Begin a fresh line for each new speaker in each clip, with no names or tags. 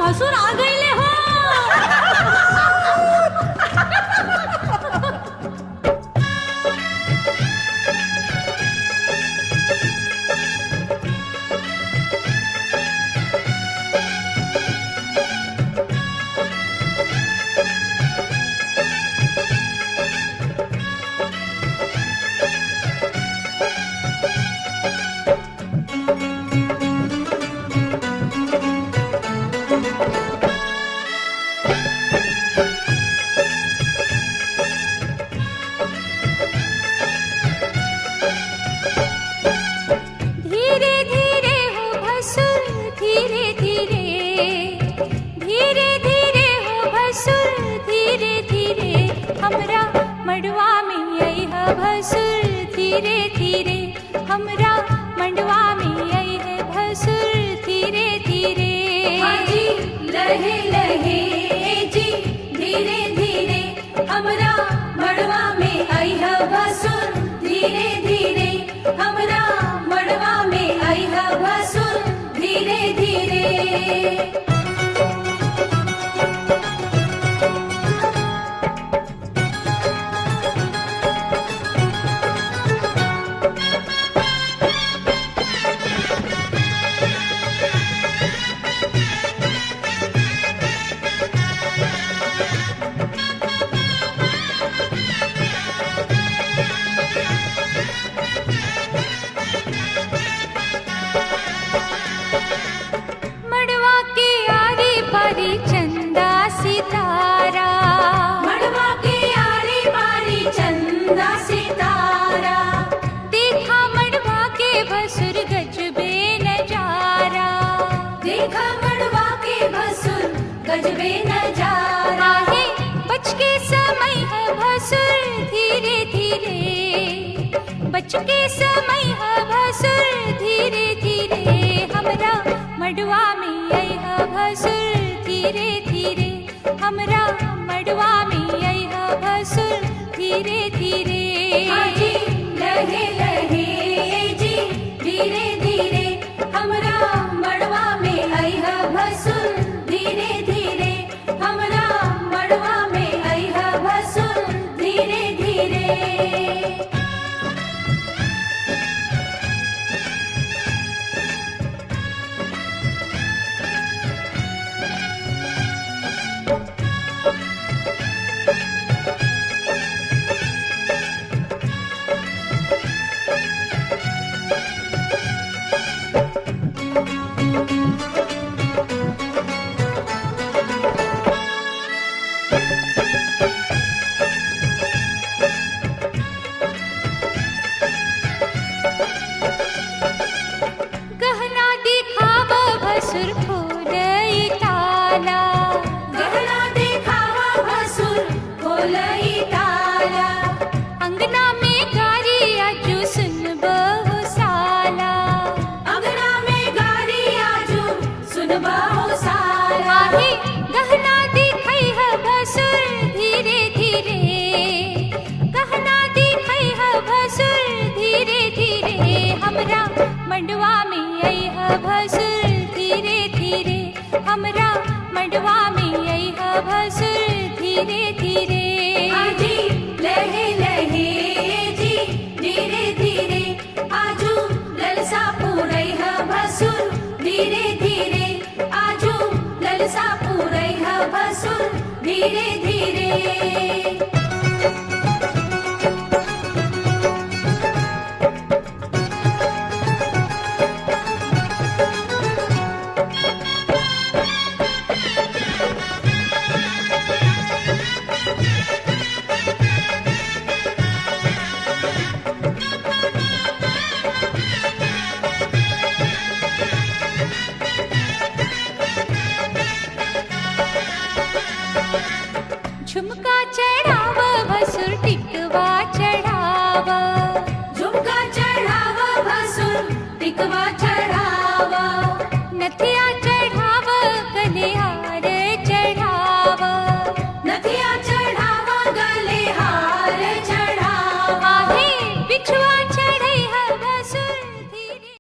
भसुर आ गईले हो।
गजबे नजारा है, बच के समय है भसुर धीरे धीरे, बच के समय है भसुर धीरे धीरे, हमरा मड़वा में अइहा भसुर धीरे धीरे, हमरा मड़वा में अइहा भसुर धीरे धीरे।
हाजी लहे लहे जी धीरे धीरे, हमरा मड़वा में अइहा भसुर धीरे धीरे, हमरा मड़वा में अइहा भसुर धीरे धीरे।
गहना दिखावा भसुर खोलई ताला,
गहना दिखावा भसुर खोलई ताला,
अंगना में गारी आजू सुन बहु साला,
अंगना में गारी आजू सुनबहु साला।
आहे गहना दिखई है भसुर धीरे धीरे, गहना दिखई है भसुर धीरे धीरे, हमरा मंडवा में अइहा भसुर धीरे धीरे, हमरा मंडवा में अइहा भसुर धीरे धीरे।
हाजी लहे लहे जी धीरे धीरे, आजू ललसा पूरैहा भसुर धीरे धीरे, आजू ललसा पूरैहा भसुर धीरे धीरे।
झुमका चढ़ावा भसुर टिकवा चढ़ावा,
झुमका चढ़ावा भसुर टिकवा चढ़ावा,
नथिया चढ़ावा गले हार चढ़ावा,
नथिया चढ़ावा गले हार चढ़ावा।
आहे बिछुआ चढ़ई है भसुर धीरे।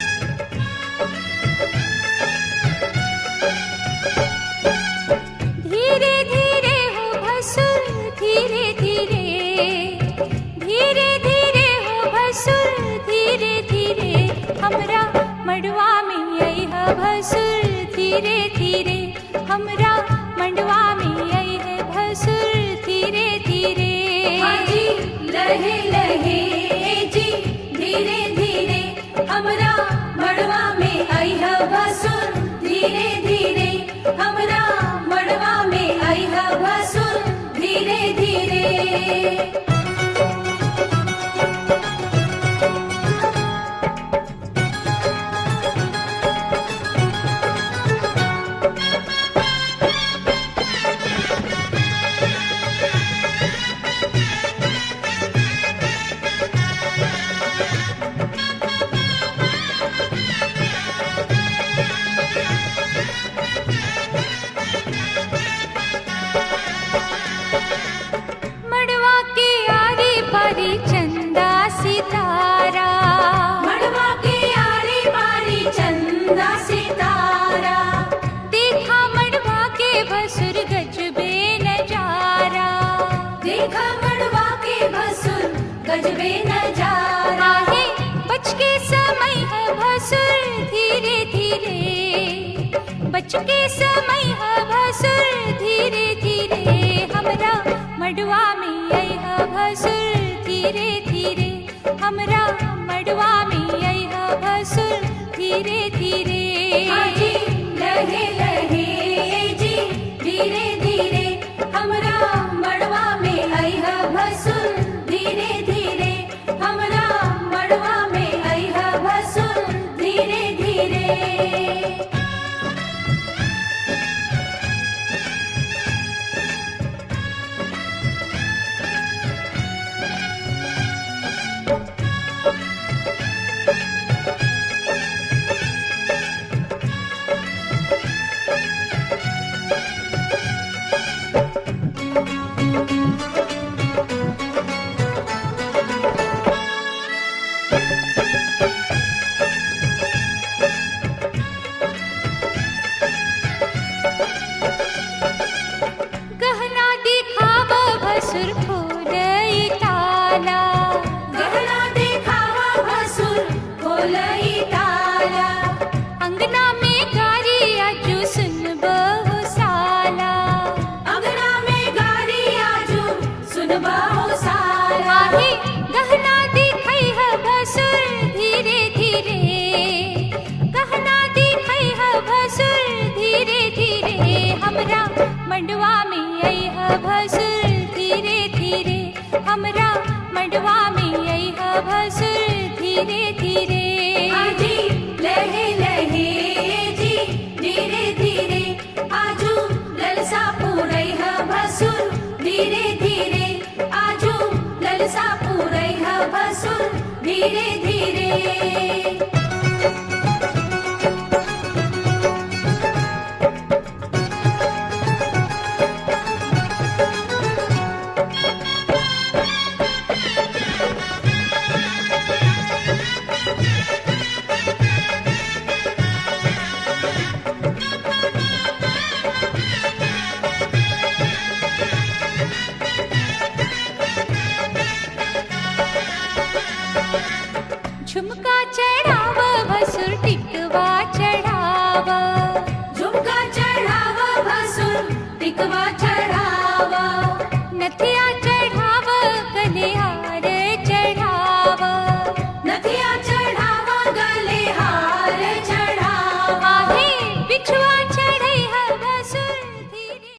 वे नजारा।
आहे बच के समय है भसुर धीरे धीरे, बच के समय है भसुर धीरे धीरे, हमरा मड़वा में आई है भसुर धीरे धीरे, हमरा मड़वा में आई है भसुर धीरे धीरे।
हाजी लहे लहे जी धीरे धीरे, हमरा मड़वा में आई है भसुर धीरे धीरे, हमरा मड़वा में आई है भसुर धीरे धीरे।
गहना दिखाव भसुर खोलई ताला,
गहना दिखावा भसुर खोलई ताला,
अंगना में गारी आजू सुन बहु साला,
अंगना में गारी आजू सुनबाहो साला।
आहे गहना दिखई है भसुर धीरे धीरे, गहना दिखई है भसुर धीरे धीरे, हमरा मंडवा में आई है भसुर धीरे धीरे, हमरा मंडवा में आई है भसुर धीरे धीरे।
हाजी लहे लहे जी धीरे धीरे, आजू ललसा पूरई है भसुर धीरे धीरे, आजू ललसा पूरई है भसुर धीरे धीरे।
झुमका चढ़ाव भसुर टिकवा चढ़ाव,
झुमका चढ़ावा भसुर टिकवा चढ़ावा,
नथिया चढ़ाव कन्हार चढ़ाव,
नथिया चढ़ावा गले हार चढ़ावा।
आहे बिछुआ चढ़ई है भसुर धीरे।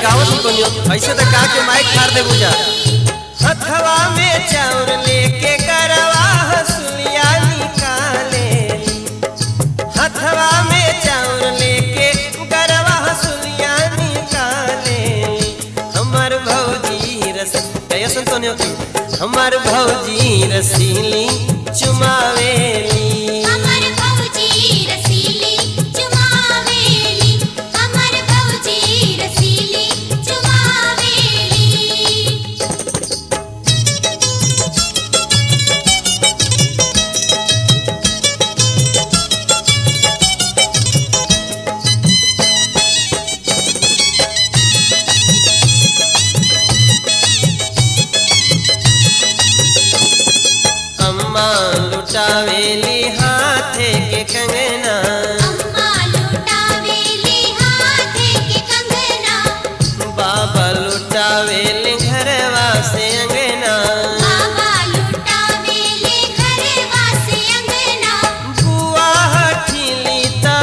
गावत ही कोनियो ऐसे तो का के माइक फाड़ दे बुझा। हथवा में चाउर लेके गरवा हसुलिया निकाले, हथवा में चाउर लेके गरवा हसुलिया निकाले। हमार भौजी रस कया संतोनियो की हमार भौजी रसीली चुमावेली,
हमर भौजी रसीली चुमावेली, हमर भौजी रसीली चुमावेली।
अम्मा लुटावेली हाथे के कंगना,
अम्मा लुटावेली हाथे के कंगना,
बाबा लुटावेली घरवा से अंगना।
बाबा लुटावेली घरवा से अंगना,
बुआ हठीली ता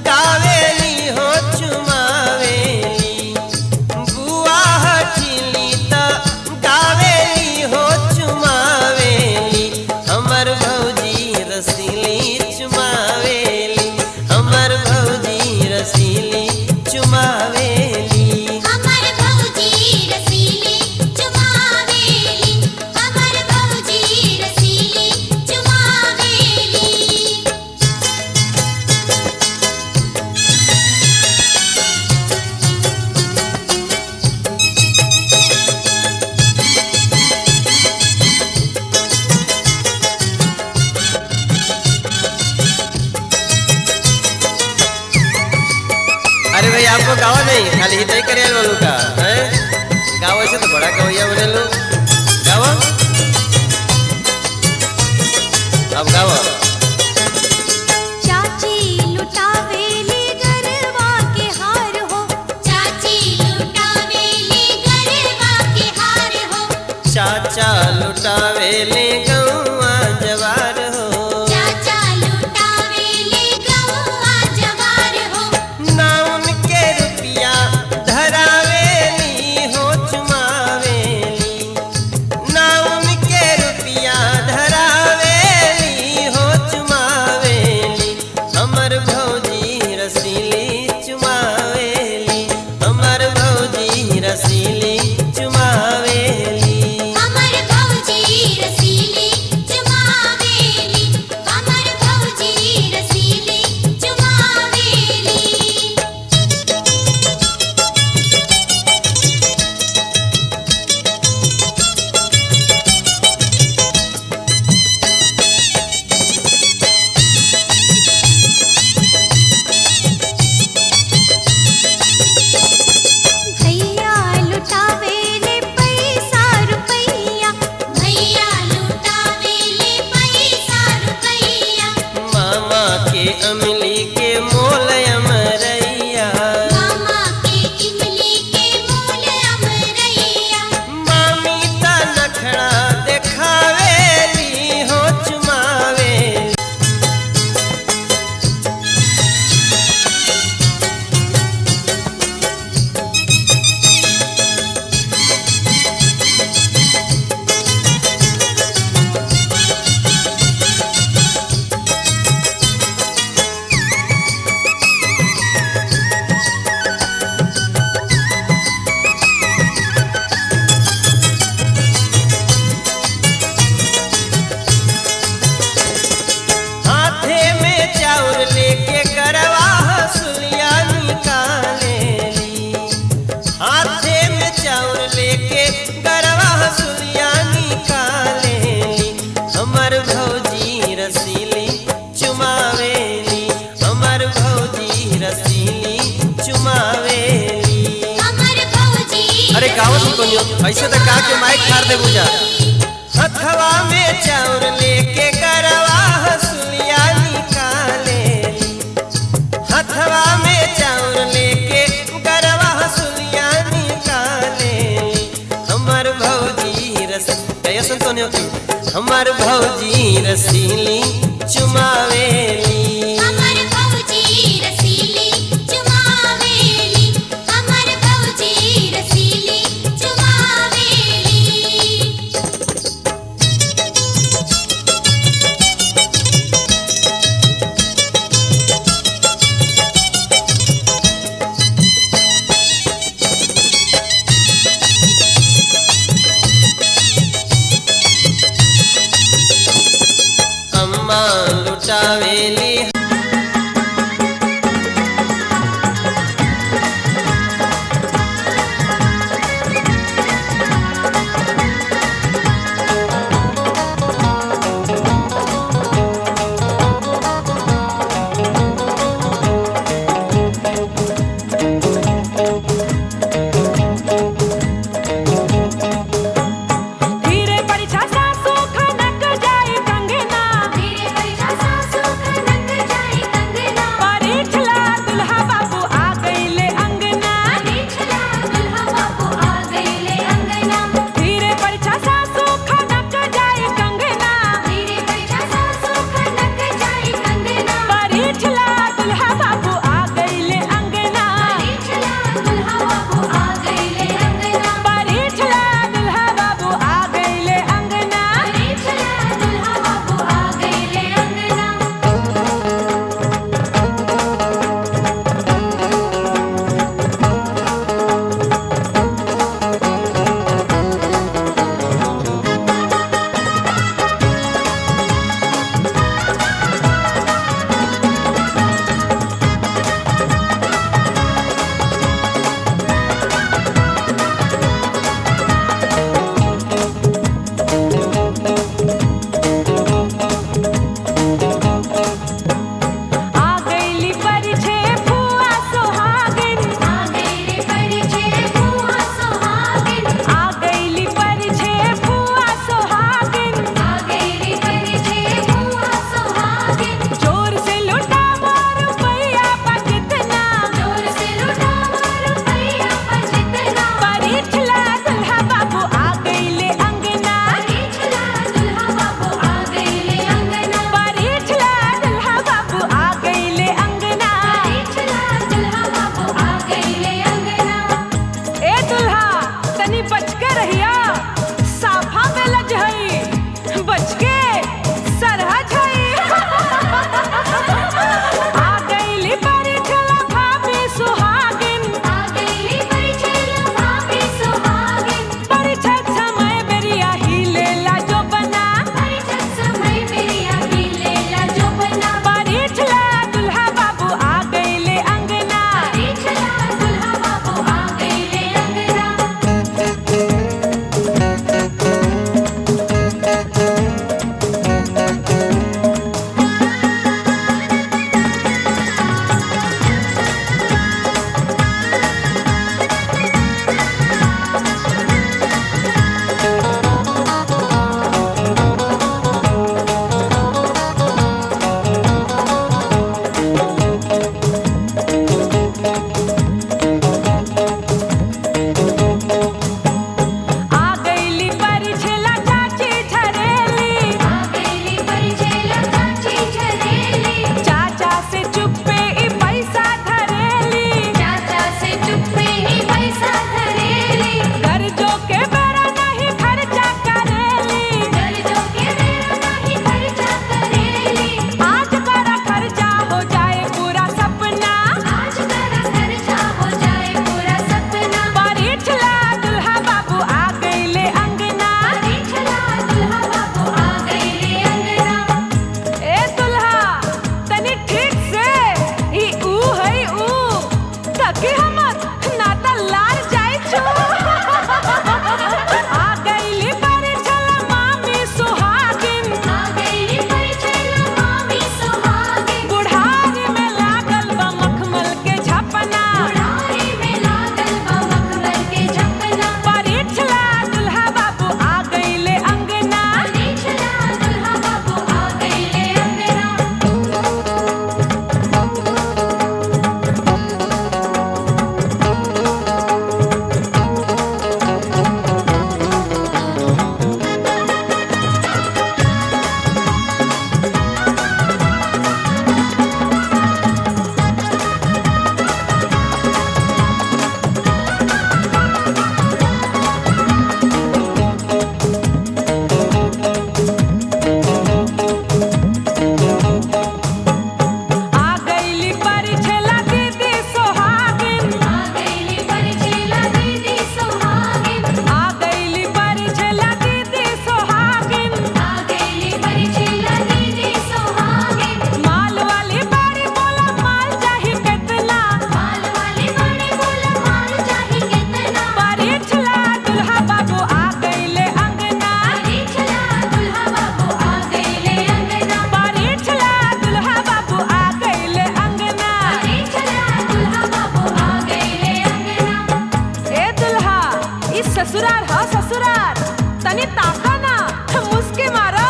गावेली हो चुमावेली, बुआ हठीली ता गावेली हो चुमावेली। हमर भौजी रसीली चुमावेली, हमर भौजी रसीली चुमावेली।
हमर भौजी रसीली चुमावेली, हमर भौजी रसीली चुमावेली।
अरे भाई आपको गावा नहीं खाली हित ही करे वालों का है, गावा से तो बड़ा गवैया बने लो। गावा अब गावा।
चाची लुटावेली गरवा के हार हो, चाची लुटावेली गरवा के हार हो,
चाचा लुटावेले गौआ जवार हो,
चाचा लुटावेली गौआ जवार हो,
ना उनके रुपया धरावेली हो चुमावेली, ना उनके रुपया धरावेली हो चुमावेली। हमर भौजी रसीली चुमावेली, हमर भौजी रसीली चुमावेली।
हमर भौजी रसीली चुमावेली, हमर भौजी रसीली चुमावेली। भैया लुटावेले पैसा रुपैया, भैया लुटावेले पैसा रुपैया,
मामा के अमली के मोल अमरैया,
मामा के इमली के मूल अमरैया,
मामी ता नखड़ा देखावेली हो चुमावेली। हाथे में चाउर लेके गरवा हसुलिया निकालेली, हाथे में चाउर लेके गरवा हसुलिया निकालेली। हमर भौजी रसीली चुमावेली, हमर भौजी रसीली चुमावेली।
हमर भौजी
अरे गावत ही कोनियो ऐसे तो का के माइक फाड़ दे बुझा। हथवा में चाउर लेके गरवा हसुलिया निकालेली, हथवा में चाउर लेके गरवा हसुलिया निकालेली। हमर भौजी रस कया संतोनियो की हमार भौजी रसीली चुमावेली।
हमर भौजी रसीली चुमावेली, हमर भौजी
बचावेली।
धीरे परिछा सासु खनक जाए कंगना,
धीरे परिछा सासु खनक
ससुरार हा ससुरार तनी ताका ना मुस्की मारा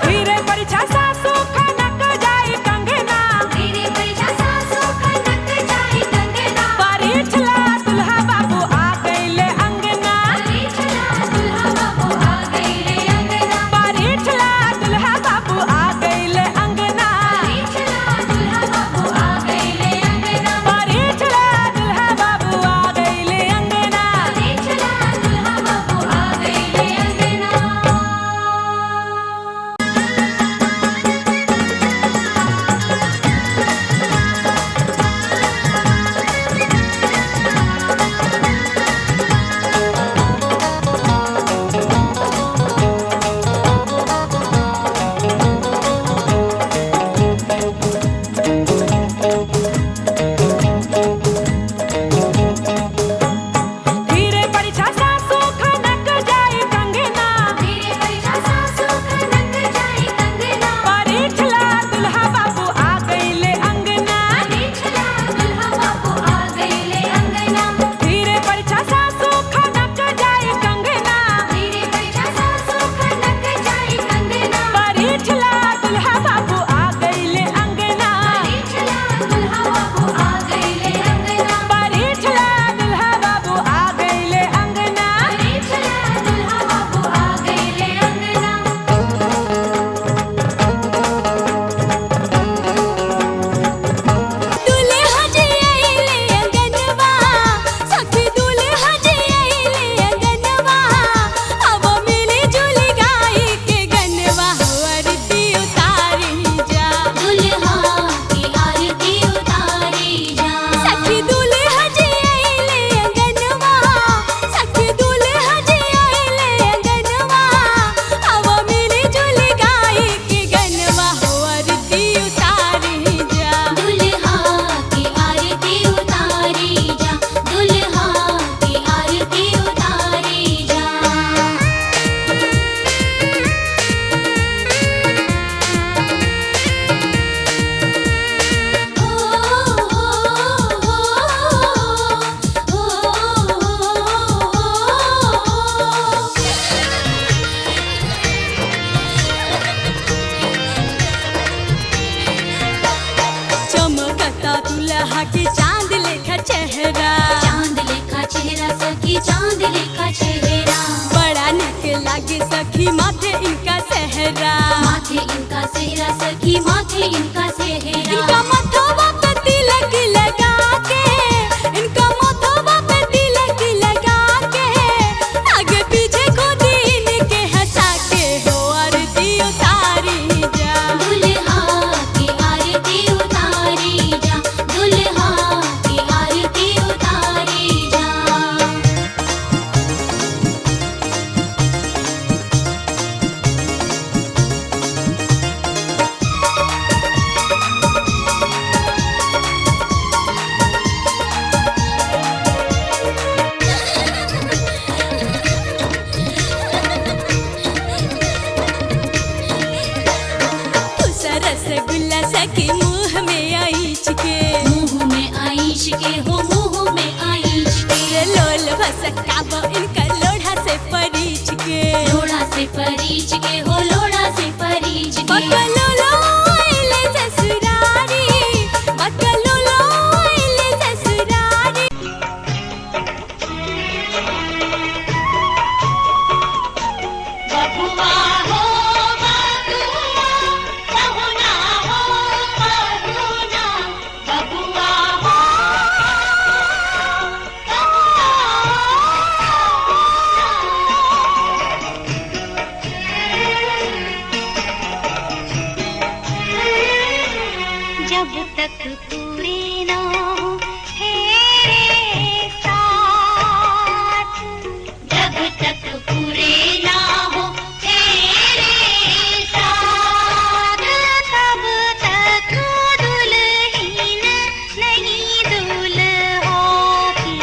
धीरे परिछा सासू खनक जाई कंगना
धीरे परिछा सासू खनक जाई कंगना
परिछला दुल्हा बाबू आ गईले अंगना
परिछला दुल्हा बाबू आ गईले अंगना
परिछला दुल्हा बाबू आ गईले अंगना
परिछला दुल्हा बाबू आ गईले अंगना
परिछला दुल्हा बाबू आ गईले अंगना
परिछला दुल्हा बाबू आ गईले अंगना
धीरे परिछा सासू खनक जाई कंगना
धीरे परिछा सासू खनक जाई कंगना
परिछला दुल्हा बाबू आ गईले अंगना
परिछला दुल्हा बाबू आ गईले अंगना
धीरे परिछा सासू खनक जाई कंगना
धीरे परिछा सासू खनक जाई कंगना
परिछला दुल्हा बाबू आ गईले अंगना
परिछला दुल्हा बाबू आ गईले अंगना
परिछला दुल्हा बाबू आ गईले अंगना
परिछला दुल्हा बाबू आ गईले अंगना
दुल्हा जी आइले अंगनवा सखी दुल्हा जी आइले अंगनवा अब मिली जुली गाई के गनवा आरती उतारी जा
दुल्हा की आरती उतारी जा
सखी दुल्हा जी आइले अंगनवा सखी दुल्हा जी आइले अंगनवा अब मिली जुली गाई के गनवा आरती उतारी जा
दुल्हा की आरती उतारी जा दुल्हा की आरती उतारी जा
चमकता दुल्हा के चांद लेखा चेहरा
चांद लेखा चेहरा सखी चांद लेखा चेहरा
बड़ा निक लागे सखी माथे इनका सेहरा
माथे इनका सेहरा सखी माथे इनका सेहरा
इनका मथवा पे तिलक लगा के इनका मथवा पे तिलक लगा के आगे पीछे खुद इनके हंसा के हो आरती उतारी जा
दुल्हा की आरती उतारी जा दुल्हा की आरती उतारी जा
तुसा रसगुल्ला सखी मुंह में आइच के
मुंह में आइश के हो मुंह में आइश के
लोल भसका इनका लोढ़ा से परीच के
लोड़ा से परीच के हो लोड़ा से परीच के
बकलोलो आइले ससुरारी बकलोलो आइले ससुरारी
बबुआ हो बबुआ बहुना हो बहुना बबुआ हो
जब तक पूरी ना हो तेरे साथ
जब तक पूरे ना हो तेरे साथ
तब तक दुल्हीन नहीं दुल्हा की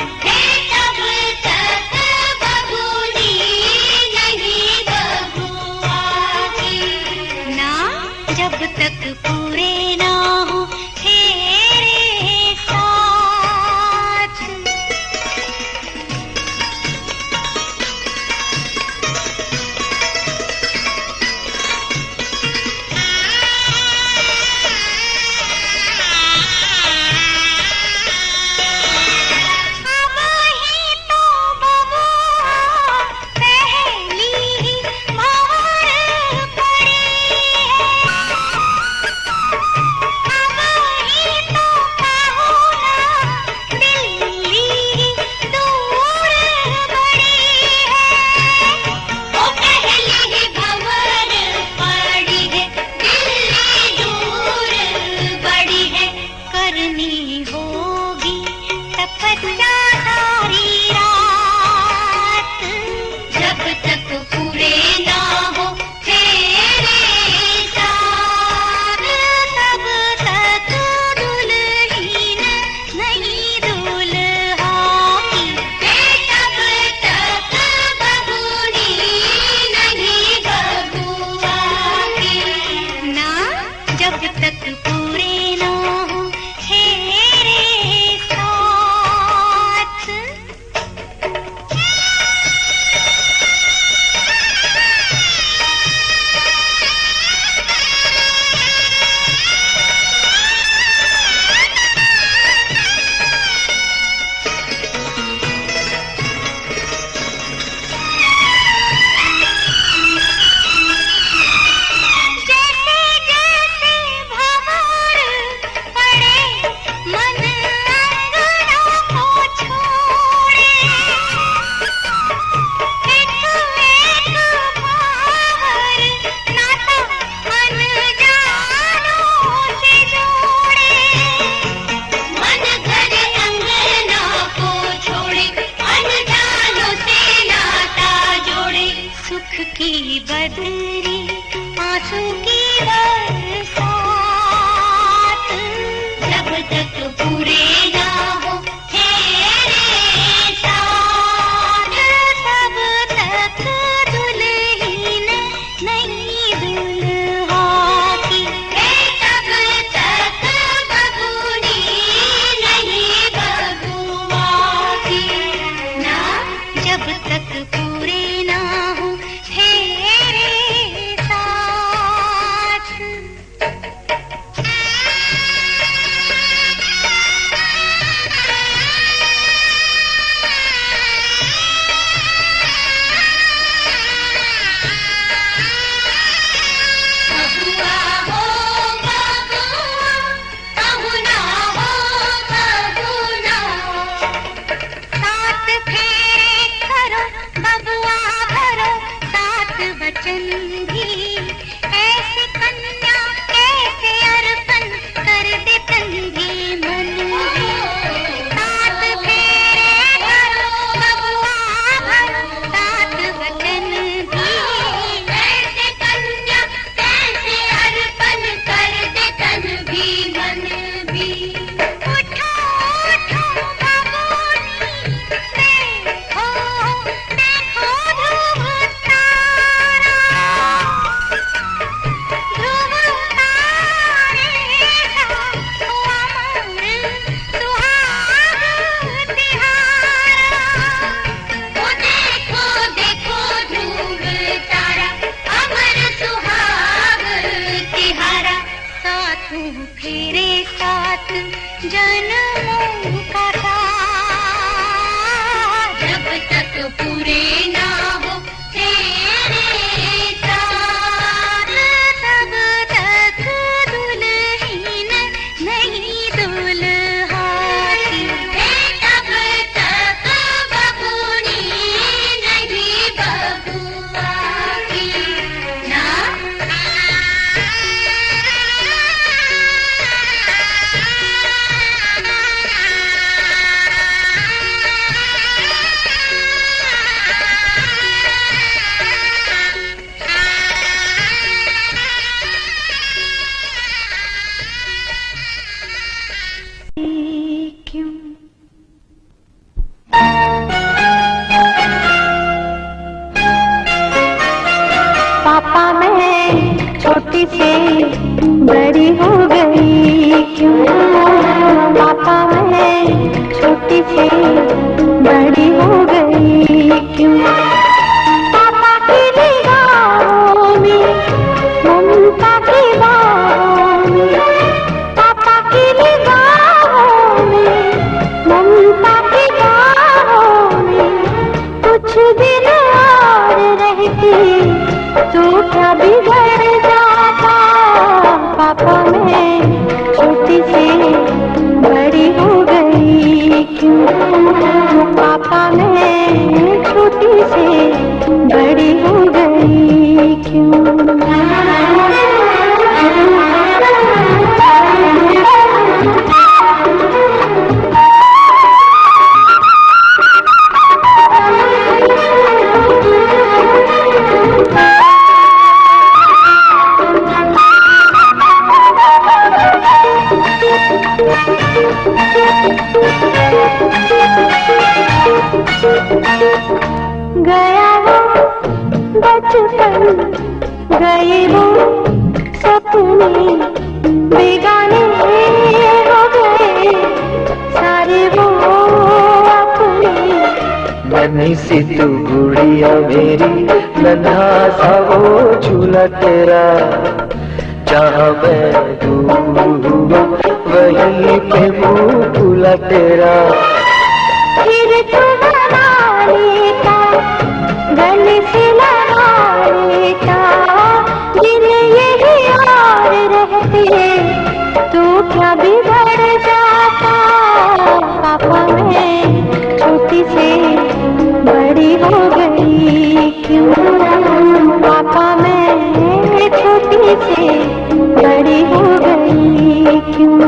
तब तक बबूनी नहीं बबुआ की
ना जब तक पूरे ना हो तेरे साथ तक पूरे ना हो तेरे साथ। की बदरी आंसू की बरसात, जब तक पूरे ना हो तेरे साथ, तब तक दुल्हन नहीं दुल्हा की, तब तक बबूनी नहीं बबुआ की ना, जब तक पूरे ना हो फेरे साथ जन्मों का साथ, जब तक पूरे ना हो तेरे साथ, तब तक दुल्हन नहीं दुल्हा की, तब तक बबूनी नहीं बबुआ की ना।
पापा मैं छोटी से बड़ी हो गई क्यों, पापा मैं छोटी से बड़ी हो गई क्यों, पापा की निगाहों में ममता की बाहों में, पापा की निगाहों में ममता की बाहों में, कुछ दिन और रहती तो क्या बिगड़ जाता, पापा मैं छोटी से बड़ी हो गई क्यों, पापा मैं छोटी से बड़ी हो गई क्यों। गया वो बचपन, गए वो सपने,
नन्ही सी तू गुड़िया मेरी, नन्हा सा वो झूला तेरा, जहाँ मैं दूर हुआ वहीं पे मुँह फूला तेरा।
फिर तू बना लेता, गले से लगा लेता, दिन यही और रहते तू क्या बिगड़ जाता। पापा मैं छोटी से बड़ी हो गई क्यों, पापा मैं छोटी से बड़ी हो गई क्यों।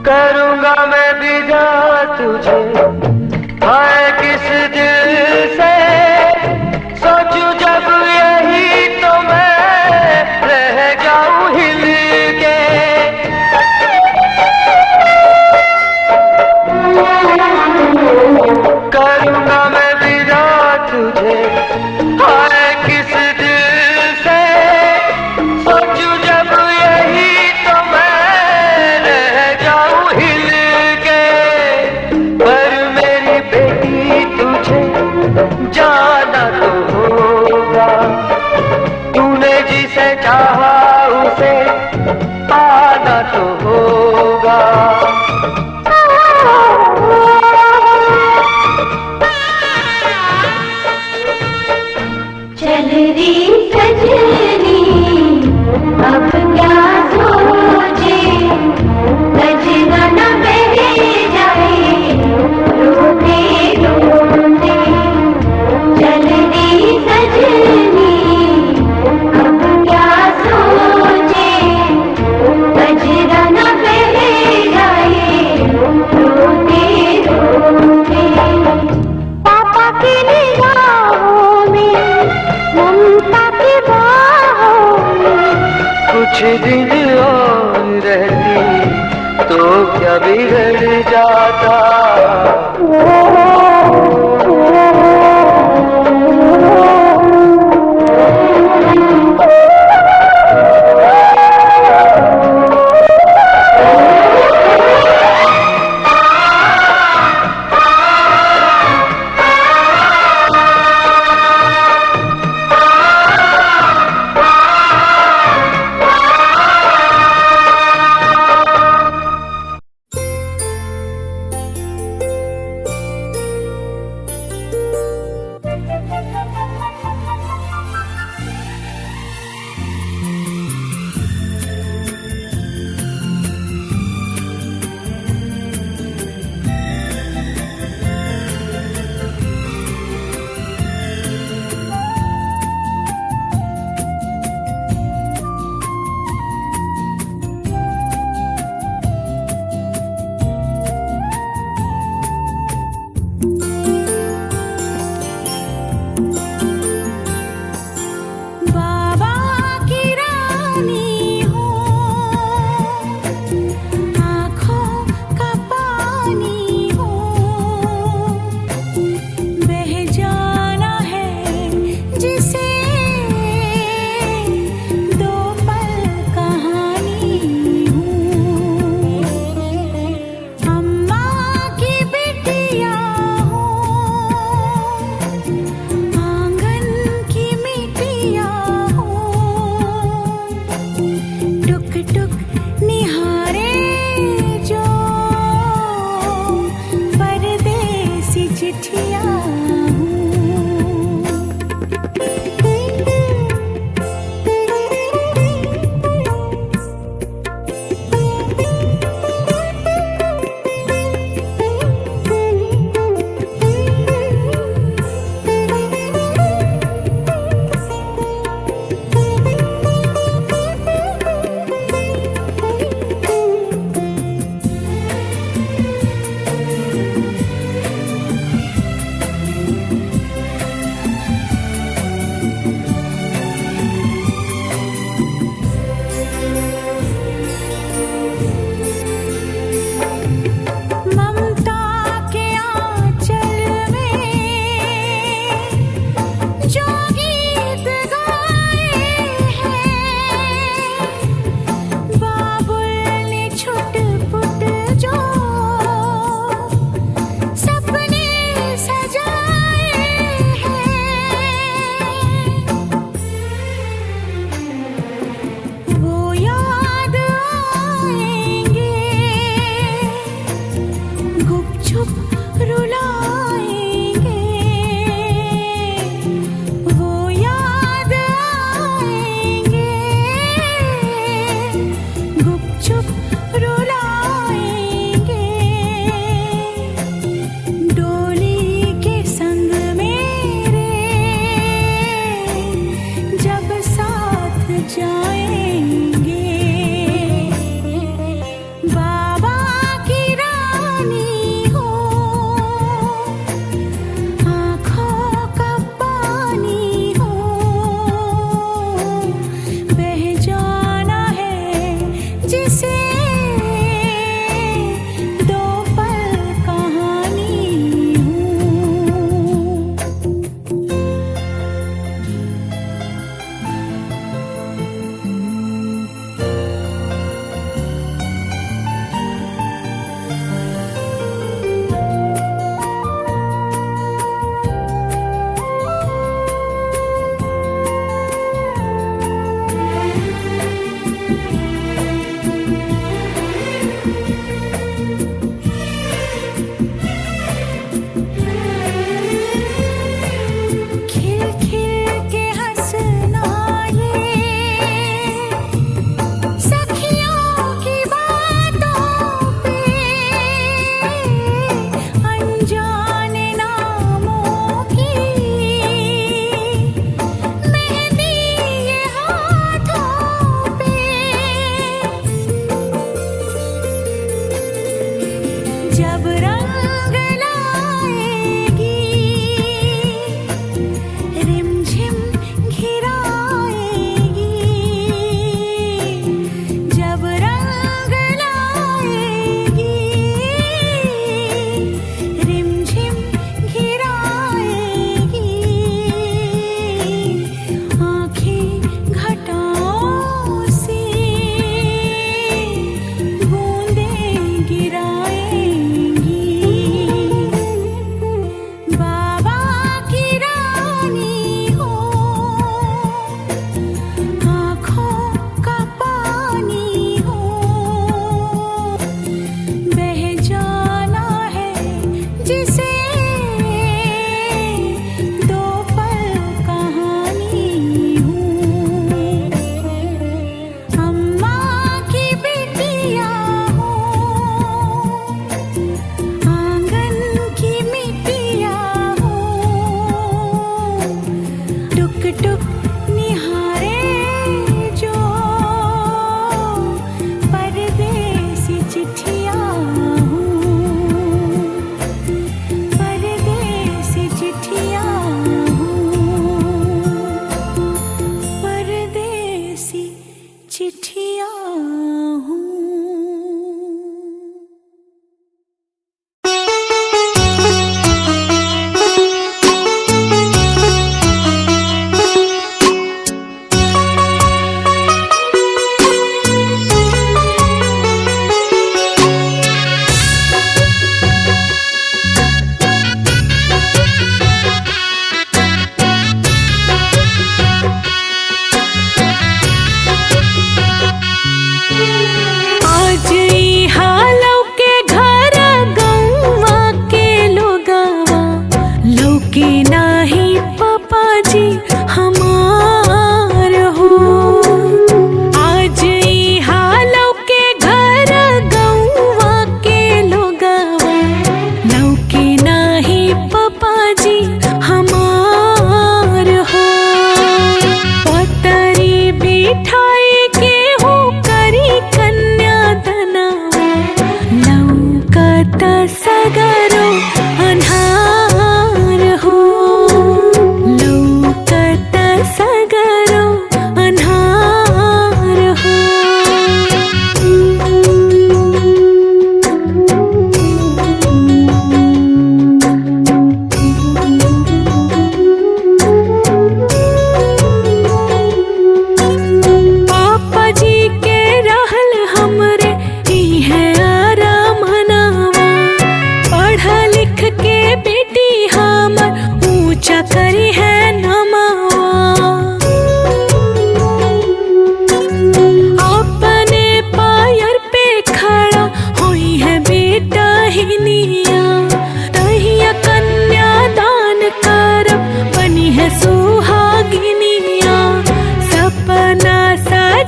करूँगा मैं विदा तुझे, हाय किस दिल से, सोचूं जब यही तो मैं रह जाऊं हिल के। करूँगा मैं विदा तुझे, हाय किस दिल से, सोचूं जब यही तो मैं रह जाऊं हिल के। पर मेरी बेटी तुझे जाना तो होगा, तूने जिसे चाहा उसे पाना तो होगा।
चल री सजनी अब क्या सोचे, गजरा न बह जाए रोते रोते। चल री सजनी अब क्या सोचे, गजरा न बह जाए रोते रोते। पापा की निगाहों में, ममता की बाहों में,
कुछ दिन और रहती तो क्या बिगड़ जाता।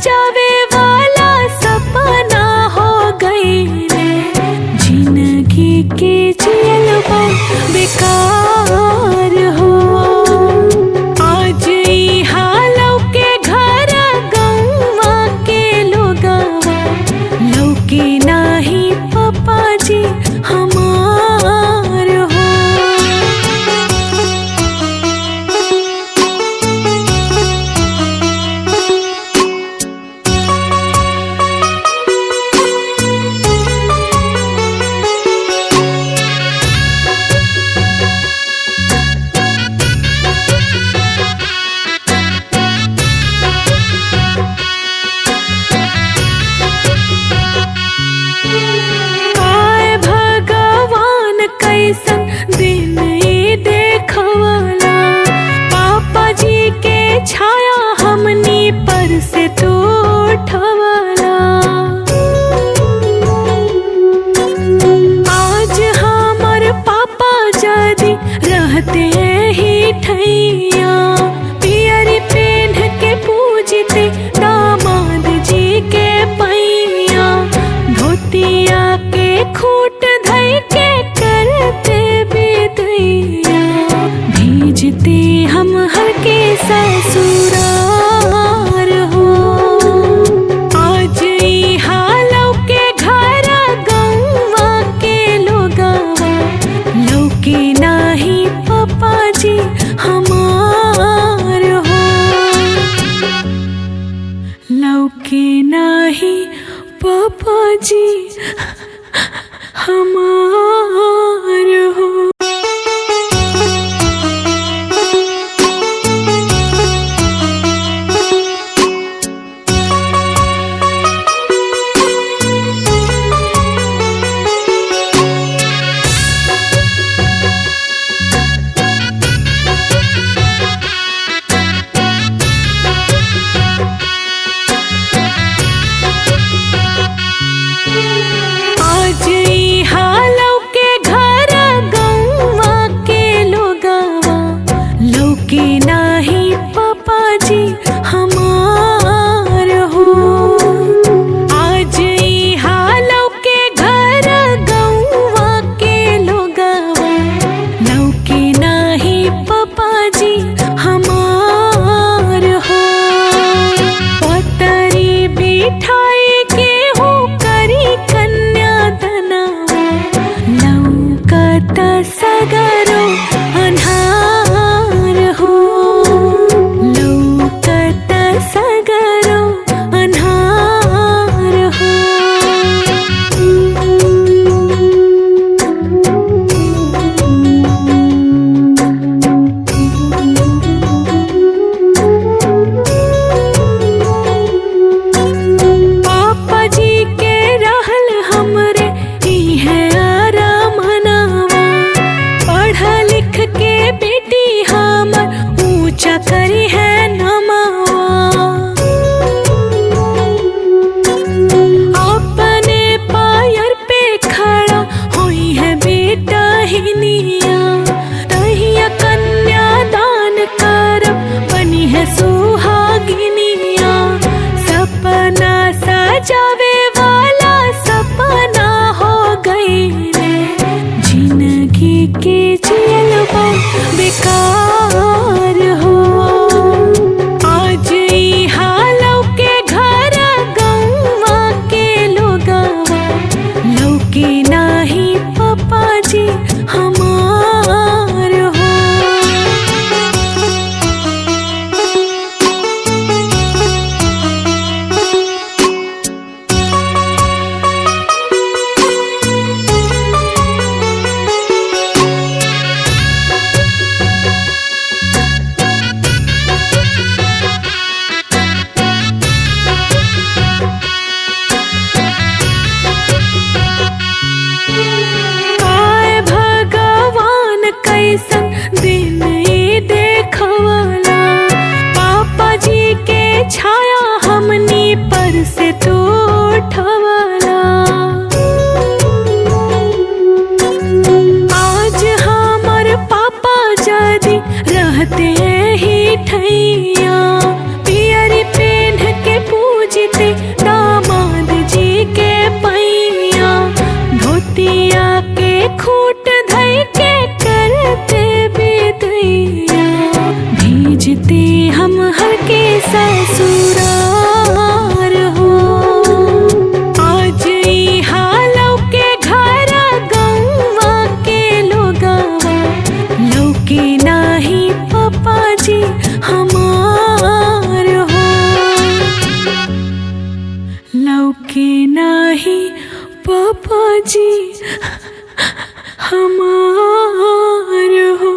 सजावे वाला सपना हो गई रे, जिंदगी के जियलबा बेकार हो। आज ई हालौ के घर गौवा के लोगवा, लौके नाही पापा जी हमार हो। काय भगवान कैसन दिन ई देखवला, पापा जी के छाया हमनी पर से तो उठवला। आज हमर पापा जदी रहते ही ठैया, पियरी पेन के पूजते दामाद जी के पैया, धोतिया के खूट धई के करते बेदैया, भेजते हम हर के ससुरार हो। आज ई हालौ के घर गौवा के लोगवा, लौके नाही पापा जी हमार हो। लौके नाही पापा जी हमार हो। आज ई हालौ के घर गौवा के लोगवा, लौके नाही पापा जी हमार हो। आज ई हालौ के घर गौवा के लोगवा, लौके नाही पापा जी हमार हो। पतरी बिठाई के हो करी कन्यादानवा, लौकत सगरो अन्हार हो। लौकत सगरो अन्हार हो। पापा जी के रहल हमरे इहे अरमनवा, पढ़ लिख के बेटी हमर ऊंचा करी है नमवा। अपने पायर पे खड़ा होई है बेटा हिनिया, तहिया कन्यादान करब बनी है सुहागिनिया। सपना सजावे वाला सपना हो गई रे, जिंदगी के जियलबा बेकार हो। आज ई हालौ के घर गौवा के लोगवा, लौके नाही पापा जी हमार हो। काय भगवान कैसन दिन ई देखवला, पापा जी के छाया हमनी पर से तो उठवला। आज हमर पापा जदी रहते ही ठैया, पियरी पेन के पूज ससुरार हो। आज ई हालौ के घर गौवा के लोगवा लौके नाही पापा जी हमार हो। लौके नाही पापा जी हमार हो।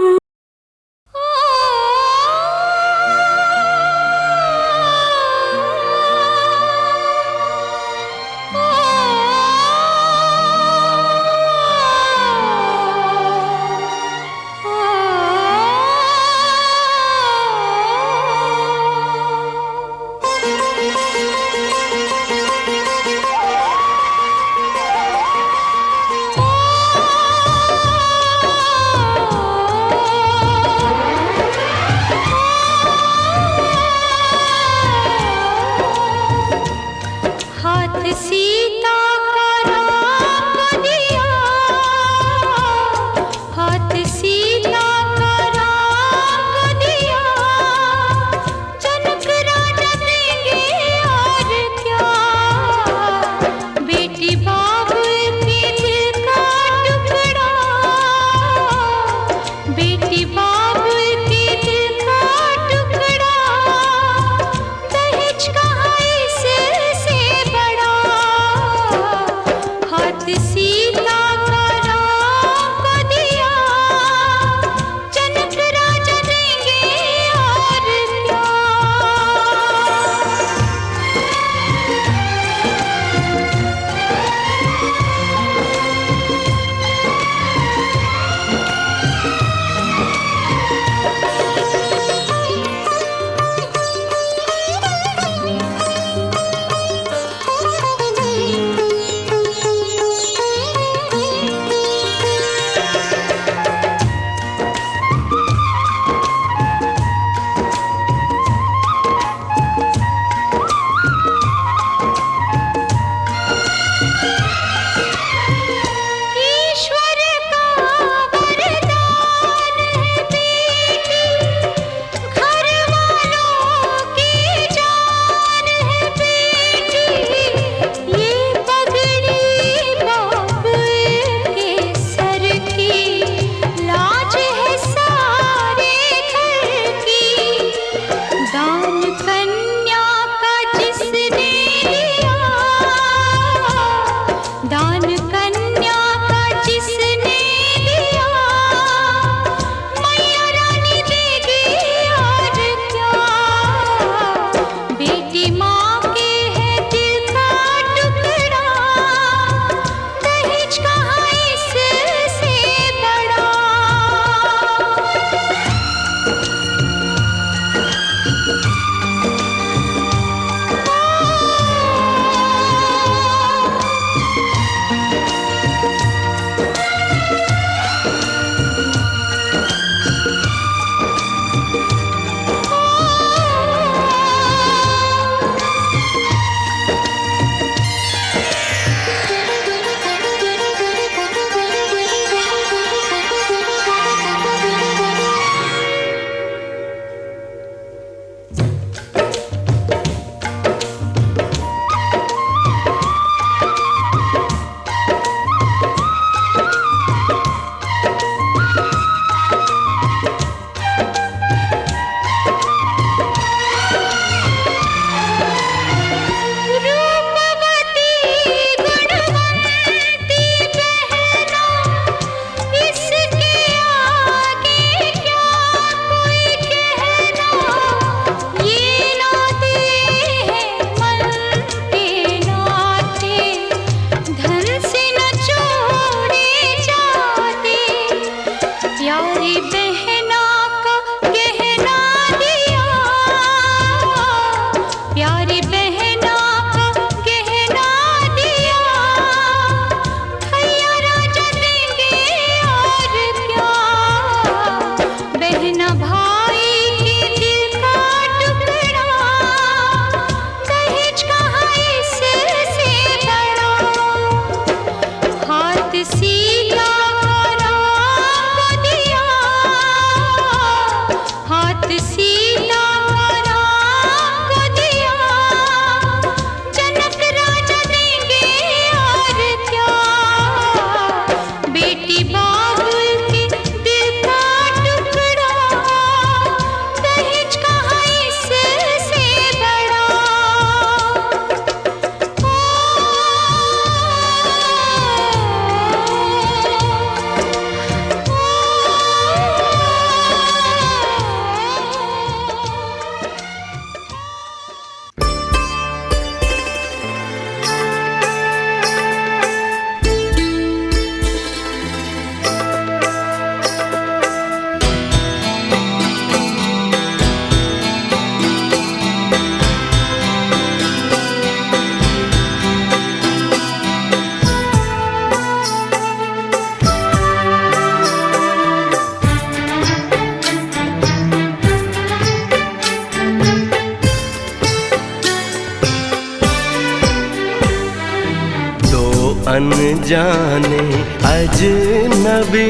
जाने अजनबी,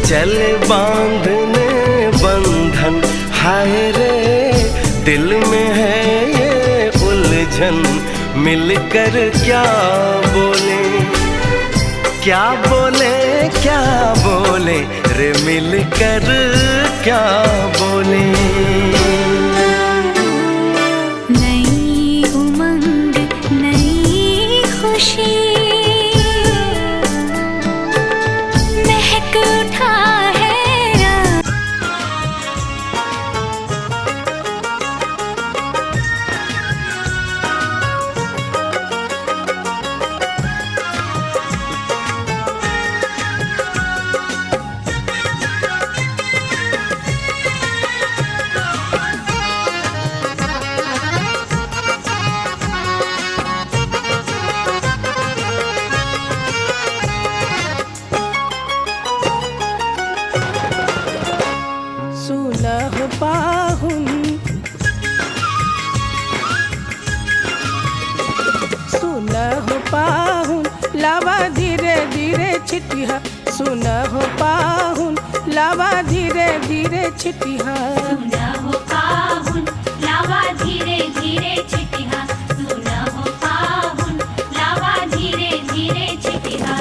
चले बांधने बंधन, हाय रे दिल में है ये उलझन, मिलकर क्या बोले, क्या बोले, क्या बोले रे, मिलकर क्या बोले।
नई उमंग नई खुशी महक उठा है रात।
सुलह पाहुन, सुलह पाहुन, लावा धीरे धीरे छिटिया, सुलह पाहुन, लावा धीरे धीरे छिटिया।
सुना हो पाहुन लावा धीरे धीरे छिटिहा, सुना हो पाहुन लावा धीरे धीरे छिटिहा।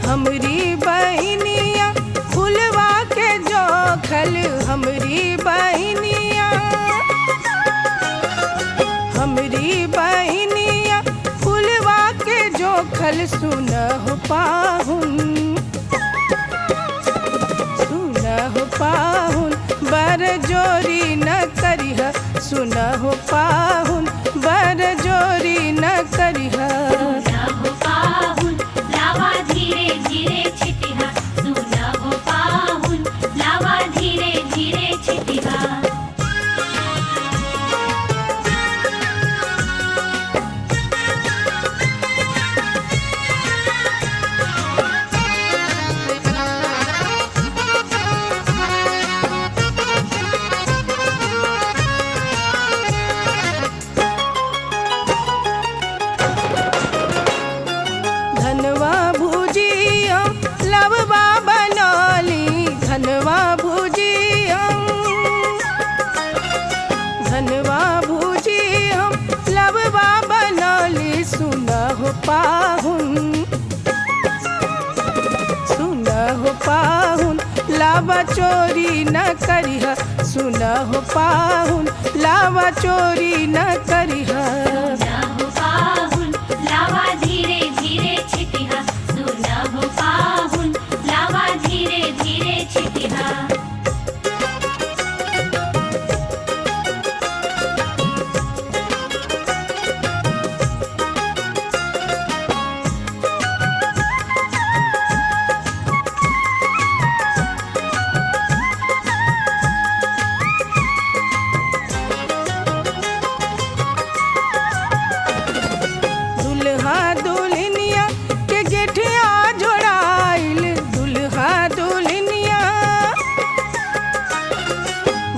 हमरी बहनिया फुलवा के जोखल, हमरी बहनिया, हमरी बहनिया फुलवा के जोखल, सुनह पाहुन, सुनह पाहुन, बर जोरी न करिह, सुनह पाहुन, बर जोरी न करिह।
सुना हो पाहुन लावा धीरे धीरे छिटिहा, सुना हो पाहुन लावा धीरे धीरे छिटिहा।
धनवा भुजिया लववा बनौली, धनवा भुजिया, धनवा भुजिया लववा बनौली, सुनह पाहुन, सुनह पाहुन, लावा चोरी न करिह, सुनह पाहुन, लावा चोरी न करिह।
सुना हो पाहुन लावा धीरे धीरे छिटिहा, सुना हो पाहुन लावा धीरे धीरे छिटिहा।
दुल्हा दुल्हनिया के गेठिया जोड़ाइल, दुल्हा दुल्हनिया,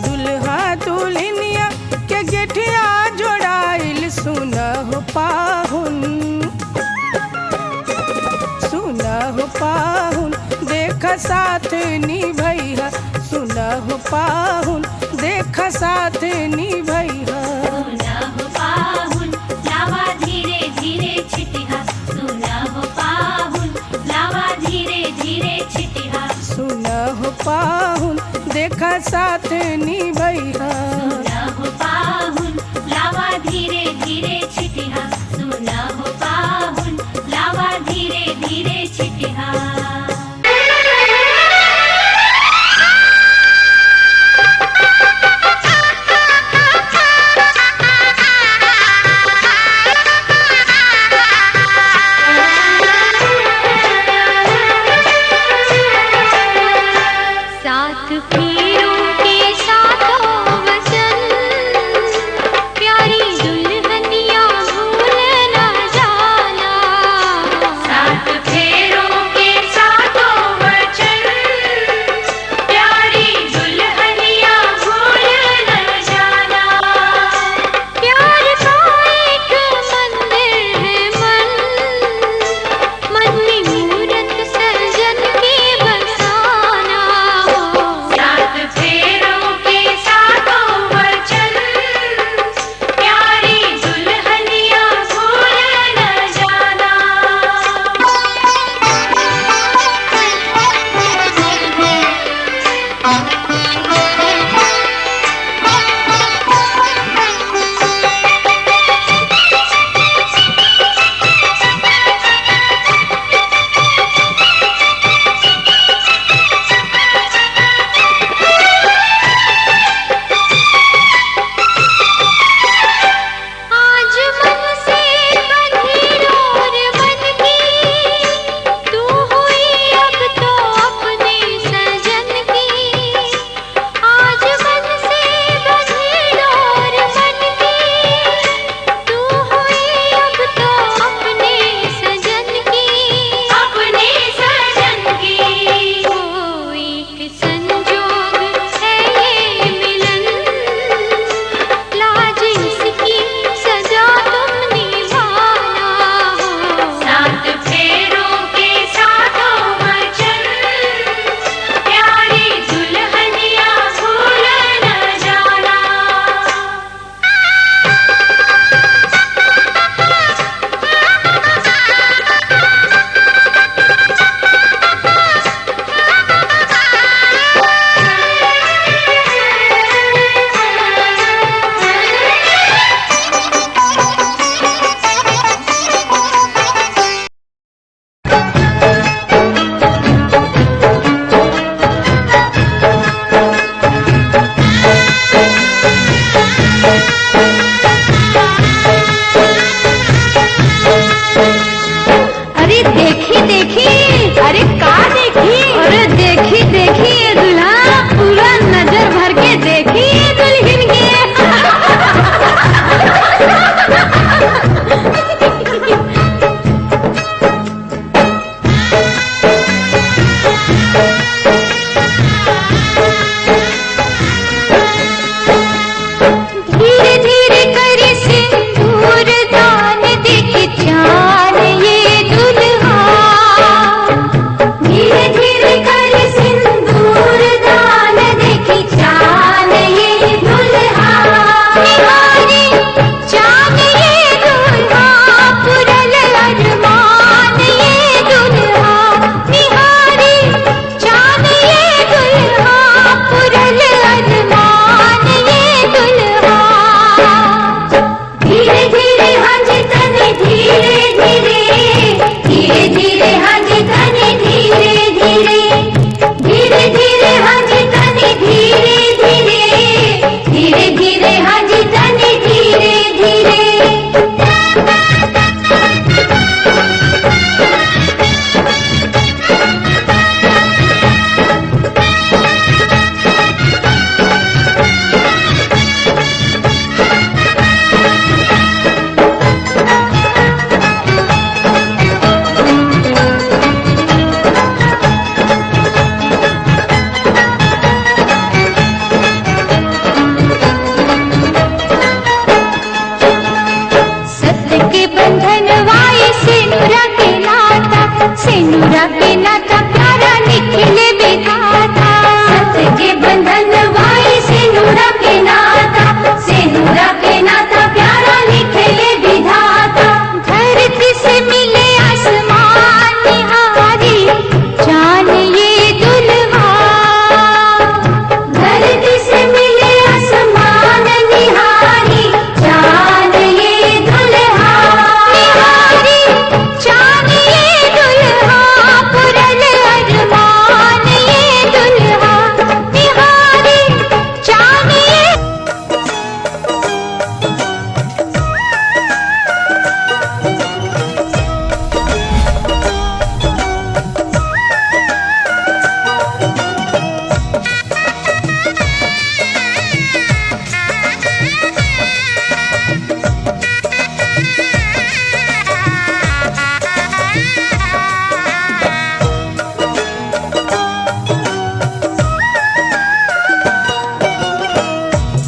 दुल्हा दुल्हनिया के गेठिया जोड़ाइल, सुनह पाहुन, सुनह पाहुन, देख साथ निभैया, सुनह पाहुन, देख साथ निभैया।
सुना हो पाहुन लावा धीरे धीरे छिटिहा, सुना हो पाहुन लावा धीरे धीरे छिटिहा।
सुनह पाहुन, देखा साथ निभैया।
सुना हो पाहुन लावा धीरे धीरे छिटिहा, सुना हो पाहुन लावा धीरे धीरे छिटिहा।
साथ सेनुरा के नाता प्यारा निखिले विधाता
सत के बंधन वाई सिनुरा के नाता प्यारा निखिले विधाता।
धरती से मिले आसमान निहारी जान ये दुल्हा
धरती से मिले आसमान निहारी जान ये दुल्हा
निहारी जान ये दुल्हा पुरल अरमान ये दुल्हा निहारी जान ये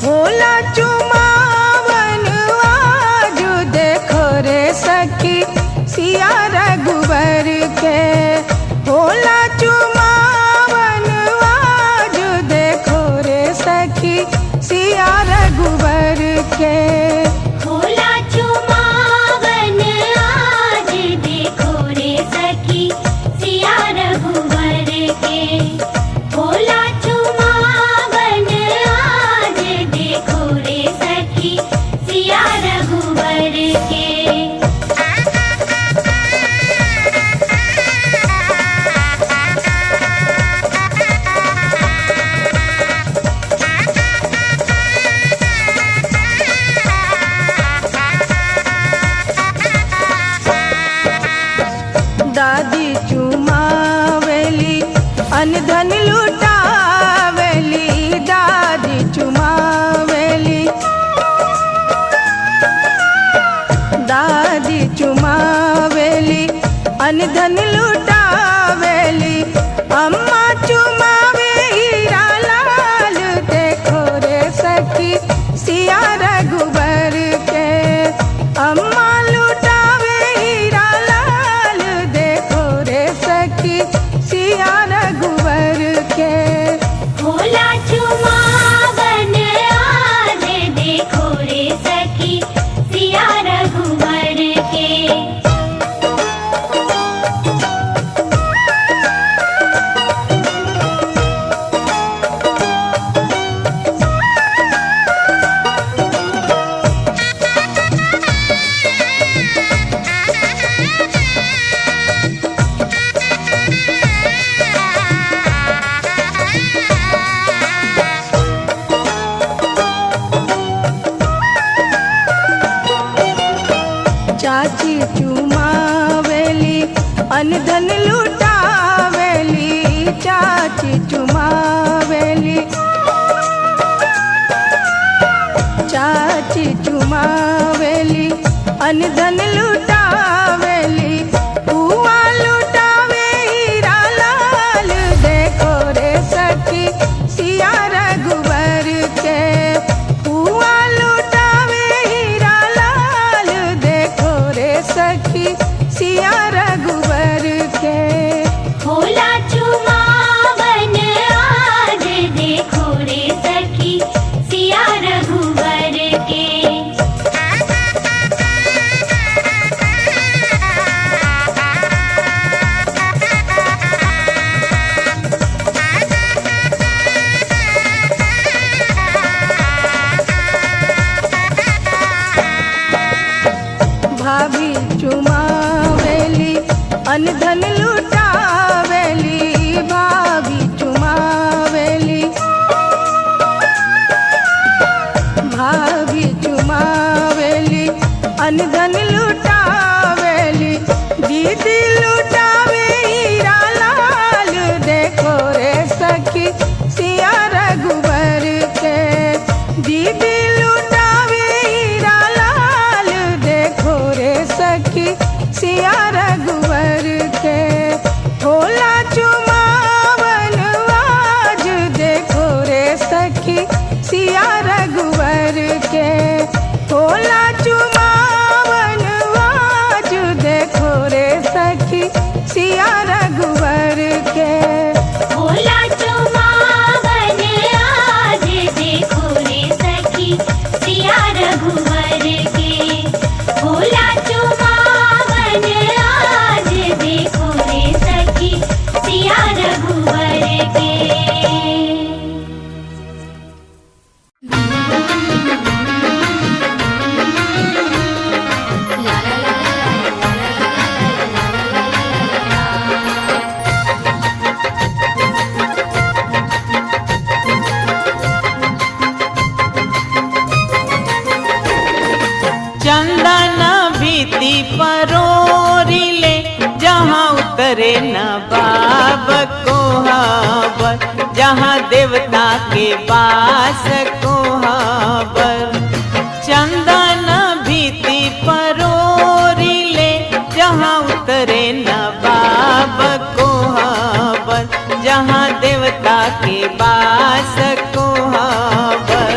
भोला चुमावन आज देखो रे सखी सिया रघुबर के। भोला चुमावन आज देखो रे सखी सिया रघुबर के।
भोला चुमावन आज देखो रे सखी सिया रघुवर के। भोला चुमावन आज देखो रे सखी सिया रघुवर के।
दादी चुमावेली अनधन लुटावेली। दादी चुमावेली दादी चुमावेली अनधन लुटावेली। अम्मा चुमावे हीरा लाल देखो रे सखी सिया रघुबर के। अम्मा लुटावे हीरा लाल देखो रे सखी सिया रघुबर के।
भोला चुमावन आज देखो रे सखी सिया रघुवर के।
चाची चुमावेली अनधन लुटावेली। चाची चुमावेली चाची चुमावेली अनधन लुटावेली। बुआ लुटावे हीरा लाल देखो रे सखी सिया रघुबर के। बुआ लुटावे हीरा लाल देखो रे सखी सिया रघुबर के।
भोला चुमावन आज देखो रे सखी सिया रघुवर के।
भाभी चुमावेली अनधन लुटावेली। भाभी चुमावेली भाभी चुमावेली अनधन लुटावेली। दीदी लुटावे हीरा लाल देखो रे सखी सिया रघुबर के। दीदी लुटावे हीरा लाल देखो रे सखी सिया रघुवर के। भोला चुमावन आज देखो रे सखी सिया रघुवर के। भोला चुमावन
चंदन भीति परोरिले जहाँ उतरे न बाब कोहाबर, जहाँ देवता के वास कोहाबर। चंदन भीति परोरिले जहाँ उतरे न बाब कोहाबर, जहाँ देवता के वास कोहाबर।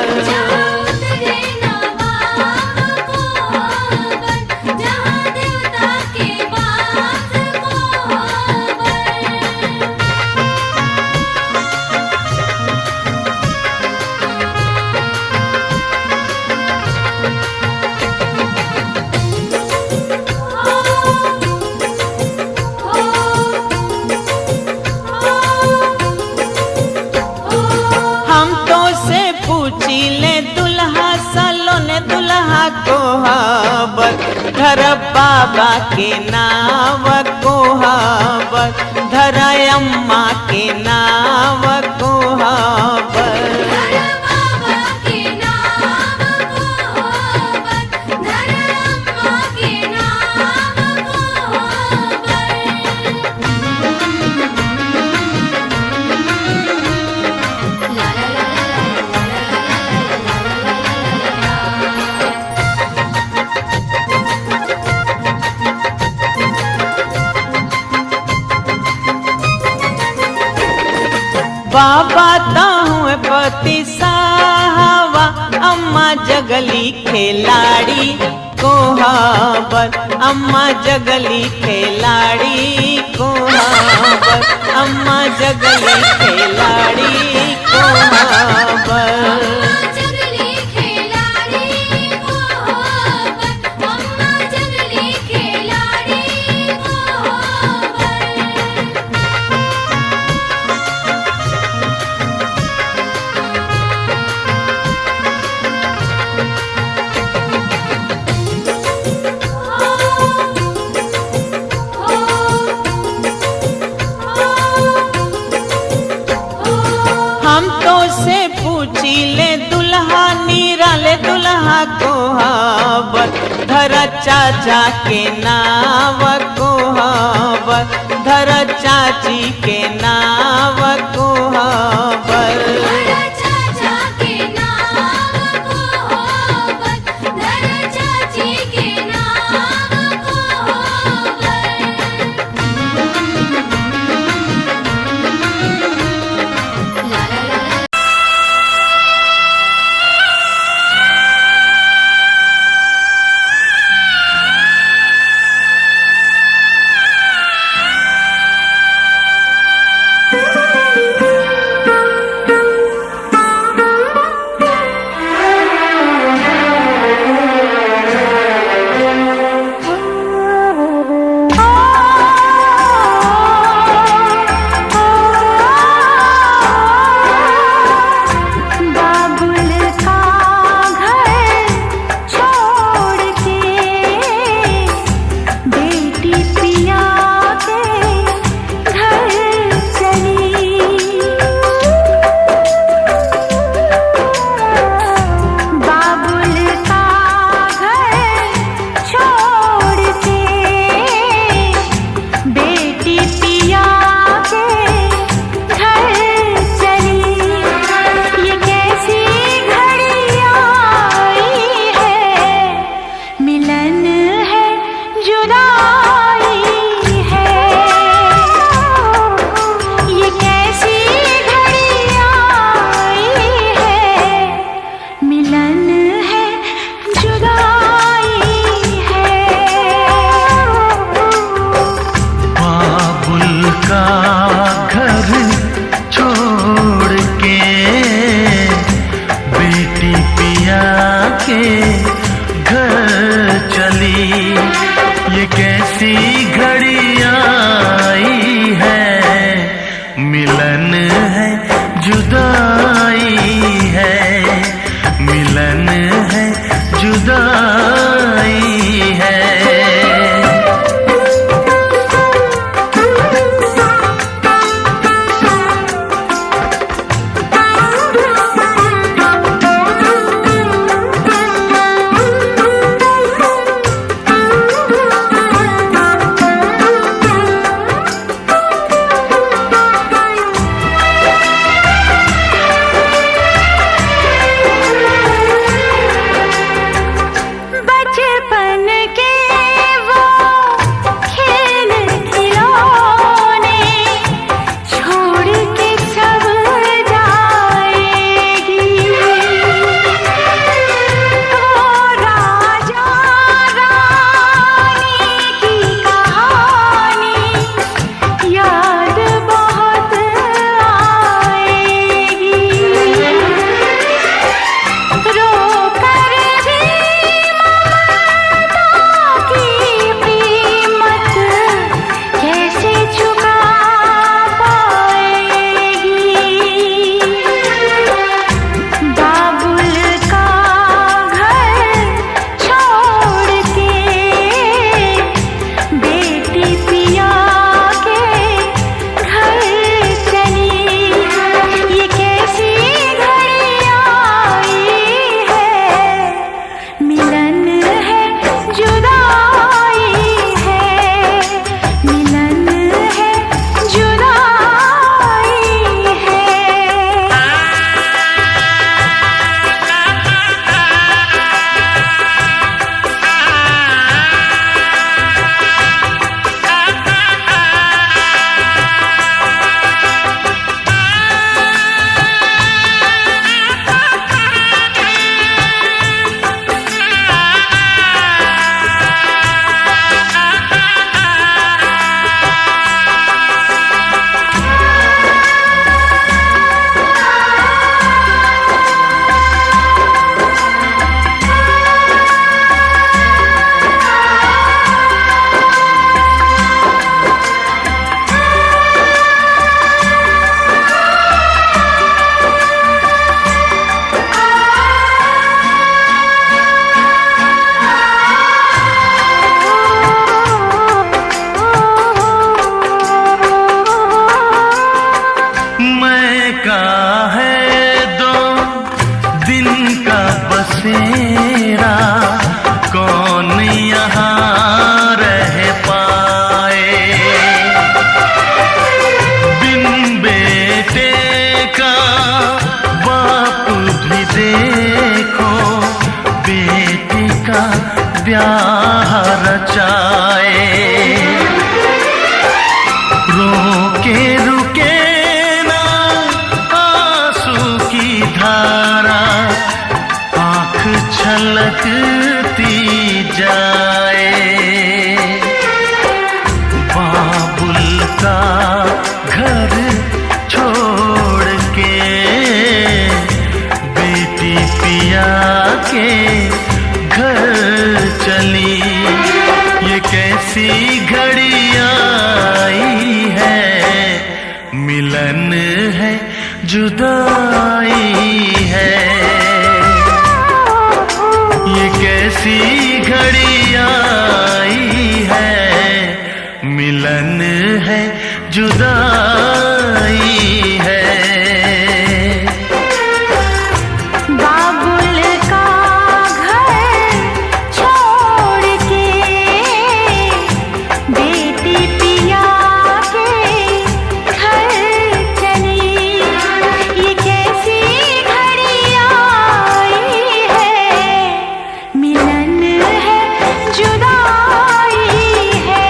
कोहाबर धर बाबा के नाव कोहाबर, धर अम्मा के नाव कोहाबर। बाबा ताहू पति साहवा, अम्मा जगली खिलाड़ी कोहाबर, अम्मा जगली खिलाड़ी कोहाबर, अम्मा जगली खिलाड़ी कोहाबर। दुल्हा कोहाबर, धर चाचा के नाव कोहाबर, धर चाची के नाव कोहाबर।
के वो खेल खिलौने छोड़ के सब जाएगी। वो राजा रानी की कहानी याद बहुत आएगी। रो कर भी ममता की कीमत कैसे चुका पाएगी। बाबुल का घर छोड़ के बेटी पिया के घर चली। ये कैसी घड़ी आई है, मिलन है जुदाई है, मिलन है जुदाई है।
मैं का है दो दिन का बसेरा, कौन यहाँ रह पाए। बिन बेटे का बाप भी देखो, बेटे का ब्याह रचाए। रोके रुके ना आंसू की धारा, आँख छलकती जाए। बाबुल का घर छोड़ के बेटी पिया के घर चली। ये कैसी घड़ी आई है, मिलन है जुदाई है। ये कैसी घड़ी आई है, मिलन है जुदाई है।
बाबुल का घर छोड़ के बेटी पिया के घर चली। ये कैसी घड़ी आई है, मिलन है जुदाई है।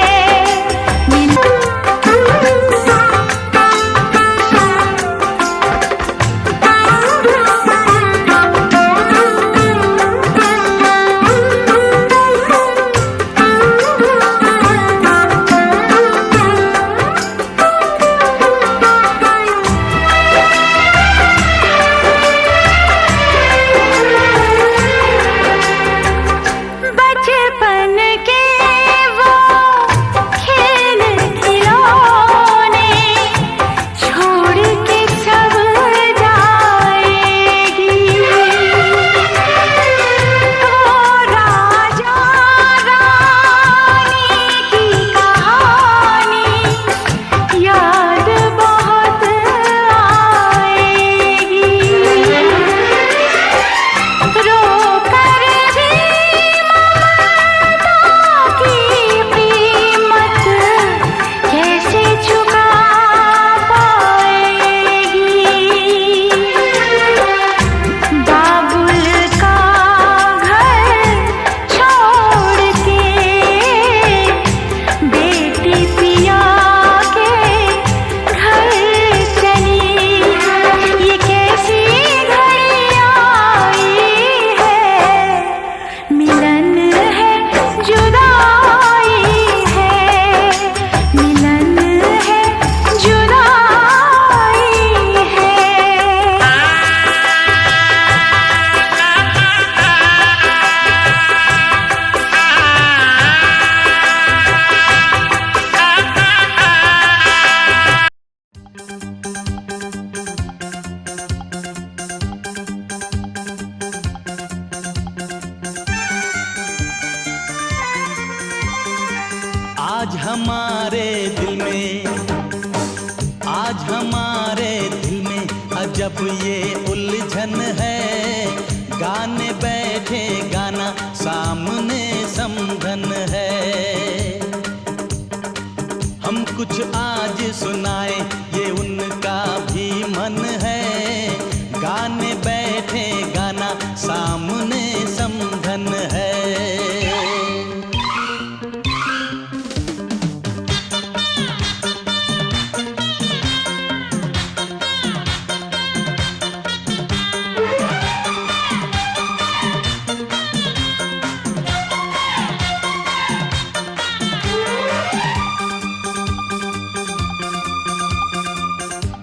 हमारे दिल में, आज हमारे दिल में अजब ये उलझन है। गाने बैठे गाना सामने समधन है। हम कुछ आज सुनाए ये उनका भी मन है। गाने बैठे गाना सामने समधन है।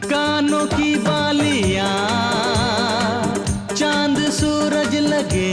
कानों की बालियां चांद सूरज लगे,